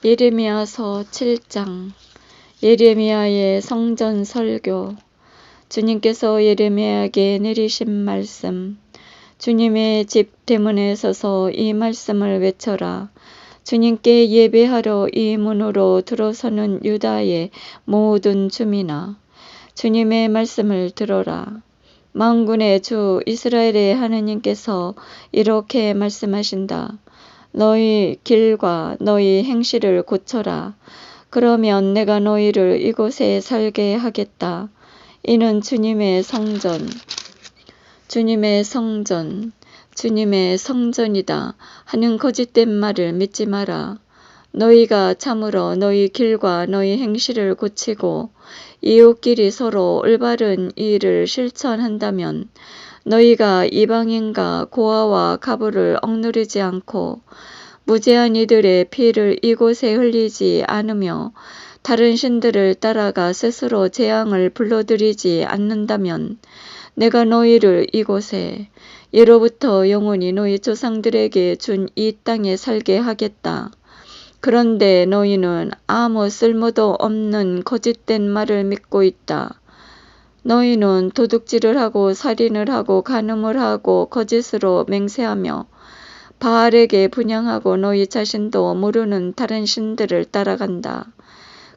예레미야서 7장. 예레미야의 성전 설교. 주님께서 예레미야에게 내리신 말씀. 주님의 집 대문에 서서 이 말씀을 외쳐라. 주님께 예배하러 이 문으로 들어서는 유다의 모든 주민아, 주님의 말씀을 들어라. 만군의 주 이스라엘의 하느님께서 이렇게 말씀하신다. 너희 길과 너희 행실을 고쳐라. 그러면 내가 너희를 이곳에 살게 하겠다. 이는 주님의 성전, 주님의 성전, 주님의 성전이다 하는 거짓된 말을 믿지 마라. 너희가 참으로 너희 길과 너희 행실을 고치고 이웃끼리 서로 올바른 일을 실천한다면 너희가 이방인과 고아와 가부를 억누르지 않고 무죄한 이들의 피를 이곳에 흘리지 않으며 다른 신들을 따라가 스스로 재앙을 불러들이지 않는다면 내가 너희를 이곳에 예로부터 영원히 너희 조상들에게 준 이 땅에 살게 하겠다. 그런데 너희는 아무 쓸모도 없는 거짓된 말을 믿고 있다. 너희는 도둑질을 하고 살인을 하고 간음을 하고 거짓으로 맹세하며 바알에게 분향하고 너희 자신도 모르는 다른 신들을 따라간다.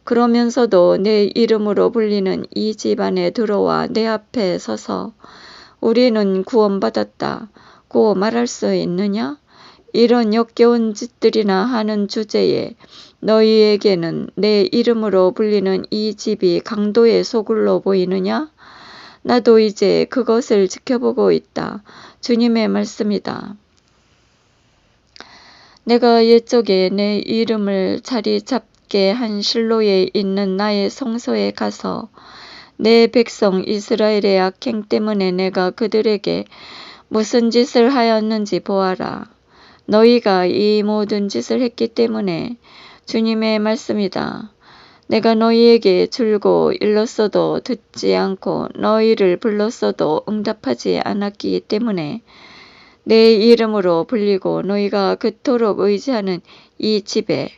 그러면서도 내 이름으로 불리는 이 집안에 들어와 내 앞에 서서 우리는 구원받았다 고 말할 수 있느냐? 이런 역겨운 짓들이나 하는 주제에 너희에게는 내 이름으로 불리는 이 집이 강도의 소굴로 보이느냐? 나도 이제 그것을 지켜보고 있다. 주님의 말씀이다. 내가 옛적에 내 이름을 자리 잡게 한 실로에 있는 나의 성소에 가서 내 백성 이스라엘의 악행 때문에 내가 그들에게 무슨 짓을 하였는지 보아라. 너희가 이 모든 짓을 했기 때문에 주님의 말씀이다. 내가 너희에게 줄고 일렀어도 듣지 않고 너희를 불렀어도 응답하지 않았기 때문에 내 이름으로 불리고 너희가 그토록 의지하는 이 집에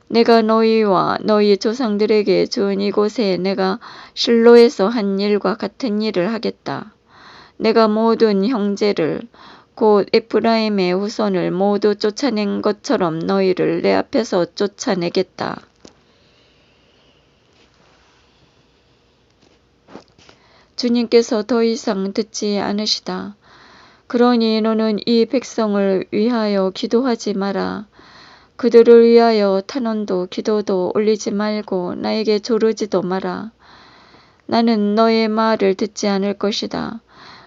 내가 너희와 너희 조상들에게 준 이곳에 내가 실로에서 한 일과 같은 일을 하겠다. 내가 모든 형제를 곧 에프라임의 후손을 모두 쫓아낸 것처럼 너희를 내 앞에서 쫓아내겠다. 주님께서 더 이상 듣지 않으시다. 그러니 너는 이 백성을 위하여 기도하지 마라. 그들을 위하여 탄원도 기도도 올리지 말고 나에게 조르지도 마라. 나는 너의 말을 듣지 않을 것이다.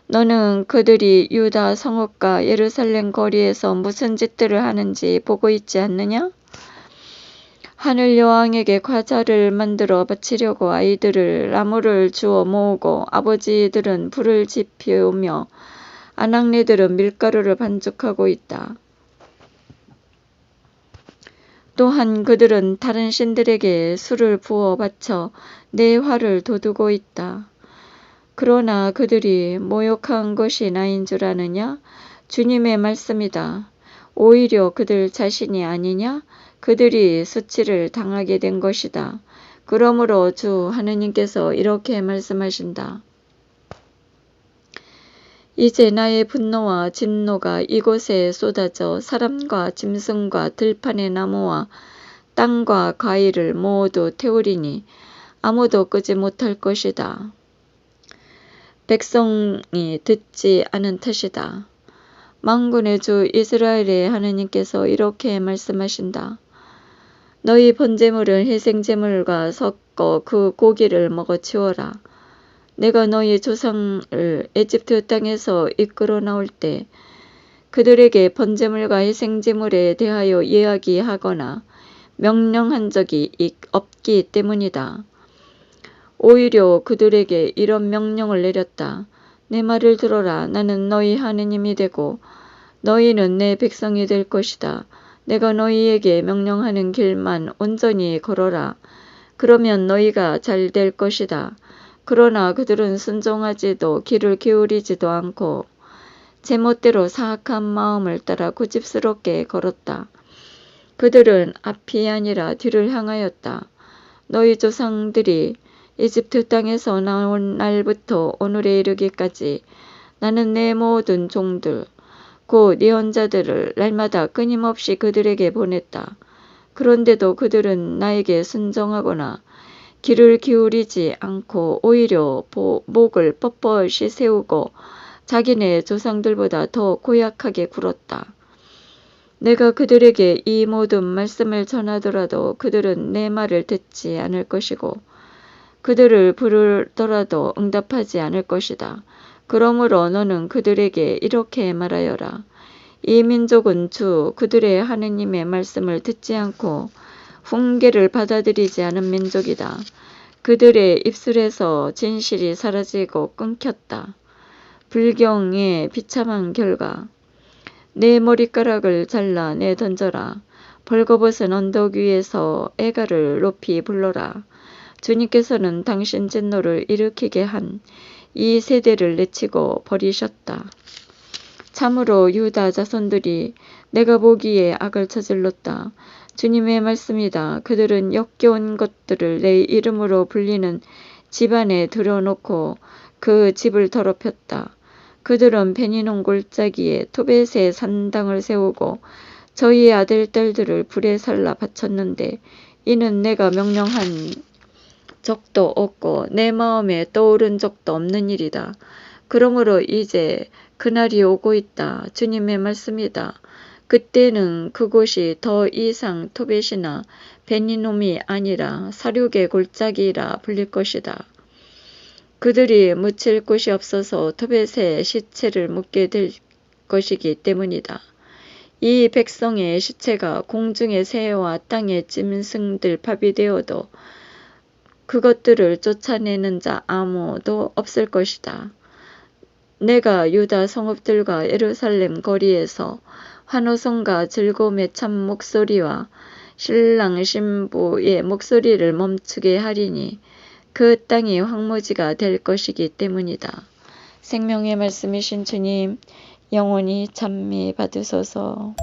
너는 그들이 유다 성읍과 예루살렘 거리에서 무슨 짓들을 하는지 보고 있지 않느냐? 하늘 여왕에게 과자를 만들어 바치려고 아이들을 나무를 주워 모으고 아버지들은 불을 지피우며 아낙네들은 밀가루를 반죽하고 있다. 또한 그들은 다른 신들에게 술을 부어 바쳐 내 화를 돋우고 있다. 그러나 그들이 모욕한 것이 나인 줄 아느냐? 주님의 말씀이다. 오히려 그들 자신이 아니냐? 그들이 수치를 당하게 된 것이다. 그러므로 주 하느님께서 이렇게 말씀하신다. 이제 나의 분노와 진노가 이곳에 쏟아져 사람과 짐승과 들판의 나무와 땅과 과일을 모두 태우리니 아무도 끄지 못할 것이다. 백성이 듣지 않은 탓이다. 만군의 주 이스라엘의 하느님께서 이렇게 말씀하신다. 너희 번제물은 희생제물과 섞어 그 고기를 먹어 치워라. 내가 너희 조상을 에집트 땅에서 이끌어 나올 때 그들에게 번제물과 희생제물에 대하여 이야기하거나 명령한 적이 없기 때문이다. 오히려 그들에게 이런 명령을 내렸다. 내 말을 들어라. 나는 너희 하느님이 되고 너희는 내 백성이 될 것이다. 내가 너희에게 명령하는 길만 온전히 걸어라. 그러면 너희가 잘 될 것이다. 그러나 그들은 순종하지도 귀를 기울이지도 않고 제멋대로 사악한 마음을 따라 고집스럽게 걸었다. 그들은 앞이 아니라 뒤를 향하였다. 너희 조상들이 이집트 땅에서 나온 날부터 오늘에 이르기까지 나는 내 모든 종들 곧 예언자들을 날마다 끊임없이 그들에게 보냈다. 그런데도 그들은 나에게 순종하거나 귀를 기울이지 않고 오히려 목을 뻣뻣이 세우고 자기네 조상들보다 더 고약하게 굴었다. 내가 그들에게 이 모든 말씀을 전하더라도 그들은 내 말을 듣지 않을 것이고 그들을 부르더라도 응답하지 않을 것이다. 그러므로 너는 그들에게 이렇게 말하여라. 이 민족은 주 그들의 하느님의 말씀을 듣지 않고 훈계를 받아들이지 않은 민족이다. 그들의 입술에서 진실이 사라지고 끊겼다. 불경의 비참한 결과. 내 머리카락을 잘라 내 던져라. 벌거벗은 언덕 위에서 애가를 높이 불러라. 주님께서는 당신 진노를 일으키게 한 이 세대를 내치고 버리셨다. 참으로 유다 자손들이 내가 보기에 악을 저질렀다. 주님의 말씀이다. 그들은 역겨운 것들을 내 이름으로 불리는 집안에 들여놓고 그 집을 더럽혔다. 그들은 베니논 골짜기에 토벳의 산당을 세우고 저희의 아들 딸들을 불에 살라 바쳤는데 이는 내가 명령한 적도 없고 내 마음에 떠오른 적도 없는 일이다. 그러므로 이제 그날이 오고 있다. 주님의 말씀이다. 그때는 그곳이 더 이상 토벳이나 베니놈이 아니라 사륙의 골짜기라 불릴 것이다. 그들이 묻힐 곳이 없어서 토벳의 시체를 묻게 될 것이기 때문이다. 이 백성의 시체가 공중의 새와 땅의 짐승들 밥이 되어도 그것들을 쫓아내는 자 아무도 없을 것이다. 내가 유다 성읍들과 예루살렘 거리에서 환호성과 즐거움의 참 목소리와 신랑 신부의 목소리를 멈추게 하리니 그 땅이 황무지가 될 것이기 때문이다. 생명의 말씀이신 주님, 영원히 찬미 받으소서.